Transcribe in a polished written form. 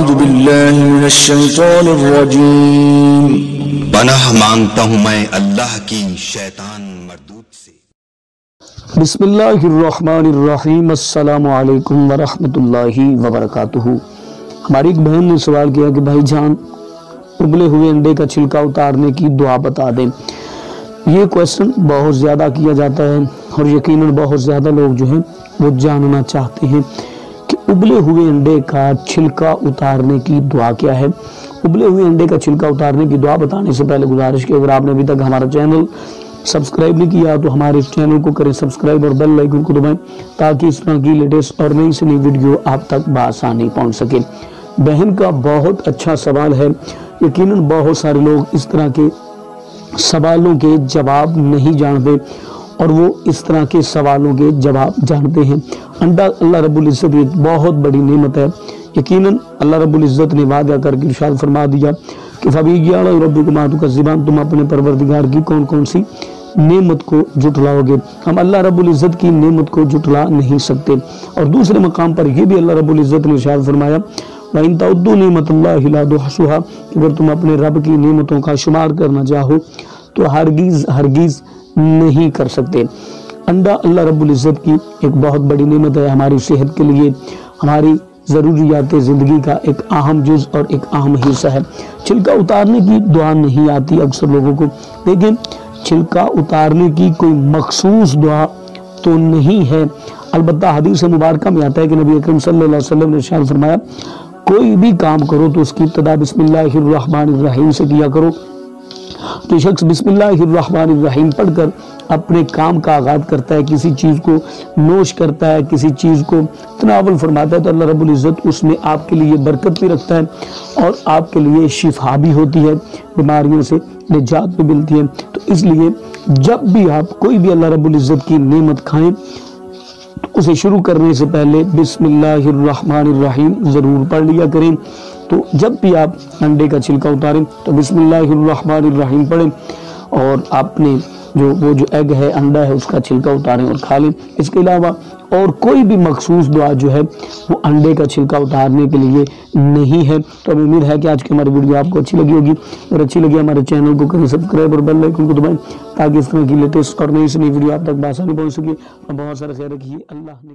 اعوذ باللہ من الشیطان الرجیم۔ پناہ مانگتا ہوں میں اللہ کی شیطان مردود سے۔ بسم اللہ الرحمن الرحیم۔ السلام علیکم ورحمۃ اللہ وبرکاتہ۔ ہماری ایک بہن نے سوال کیا کہ بھائی جان ابلے ہوئے انڈے کا چھلکا اتارنے کی دعا بتا دیں۔ یہ کویسچن بہت زیادہ کیا جاتا ہے اور یقیناً بہت زیادہ لوگ جو ہیں وہ جاننا چاہتے ہیں کہ ابلے ہوئے انڈے کا چھلکا اتارنے کی دعا کیا ہے۔ ابلے ہوئے انڈے کا چھلکا اتارنے کی دعا بتانے سے پہلے گزارش کہ اگر آپ نے ابھی تک ہمارا چینل سبسکرائب نہیں کیا تو ہمارے اس چینل کو کریں سبسکرائب اور بیل آئیکن کو دبائیں تاکہ اس طرح کی لیٹسٹ اور نئی سے نئی ویڈیو آپ تک بآسانی پہنچ سکے۔ بہن کا بہت اچھا سوال ہے۔ یقیناً بہت سارے لوگ اس طرح کے سوالوں کے جواب نہیں جانتے اور وہ اس طرح کے سوالوں کے جواب جانتے ہیں۔ انڈا اللہ رب العزت ایک بہت بڑی نعمت ہے۔ یقیناً اللہ رب العزت نے وعدہ کر کے ارشاد فرما دیا کہ فَبِأَيِّ آلَاءِ رَبِّكُمَا تُكَذِّبَانِ، تم اپنے پروردگار کی کون کون سی نعمت کو جھٹلاؤ گے۔ ہم اللہ رب العزت کی نعمت کو جھٹلا نہیں سکتے۔ اور دوسرے مقام پر یہ بھی اللہ رب العزت نے ارشاد فرمایا وَإِن تَعُدُّوا نِعْمَتَ اللَّهِ لَا تُحْصُوهَا، اگر تم اپنے رب کی نعمتوں کا شمار کرنا چاہو تو ہرگز نہیں کر سکتے۔ انڈا اللہ رب العزت کی ایک بہت بڑی نعمت ہے، ہماری صحت کے لیے ہماری ضروریات زندگی کا ایک اہم جز اور ایک اہم حصہ ہے۔ چھلکا اتارنے کی دعا نہیں آتی اکثر لوگوں کو، لیکن چھلکا اتارنے کی کوئی مخصوص دعا تو نہیں ہے۔ البتہ حدیث مبارکہ میں آتا ہے کہ نبی اکرم صلی اللہ علیہ وسلم نے ارشاد فرمایا کوئی بھی کام کرو تو اس کی ابتدا بسم اللہ الرحمن الرحیم سے کیا کرو۔ تو شخص بسم اللہ الرحمن الرحیم پڑھ کر اپنے کام کا آغاز کرتا ہے، کسی چیز کو نوش کرتا ہے، کسی چیز کو تناول فرماتا ہے تو اللہ رب العزت اس میں آپ کے لیے برکت بھی رکھتا ہے اور آپ کے لیے شفا بھی ہوتی ہے، بیماریوں سے نجات بھی ملتی ہے۔ تو اس لیے جب بھی آپ کوئی بھی اللہ رب العزت کی نعمت کھائیں تو اسے شروع کرنے سے پہلے بسم اللہ الرحمن الرحیم ضرور پڑھ لیا کریں۔ تو جب بھی آپ انڈے کا چھلکا اتاریں تو بسم اللہ الرحمن الرحیم پڑھیں اور آپ نے جو ایگ ہے، انڈا ہے، اس کا چھلکا اتاریں اور کھا لیں۔ اس کے علاوہ اور کوئی بھی مخصوص دعا جو ہے وہ انڈے کا چھلکا اتارنے کے لیے نہیں ہے۔ تو ہمیں امید ہے کہ آج کی ہماری ویڈیو آپ کو اچھی لگی ہوگی۔ اگر اچھی لگی ہمارے چینل کو کریں سبسکرائب اور بیل آئیکن کو دبائیں تاکہ اس طرح کی لیٹسٹ اور نئی سے نئی ویڈیو آپ تک بآسانی پہنچ سکے۔ اور بہت سارا خیر رکھیے۔ اللہ نے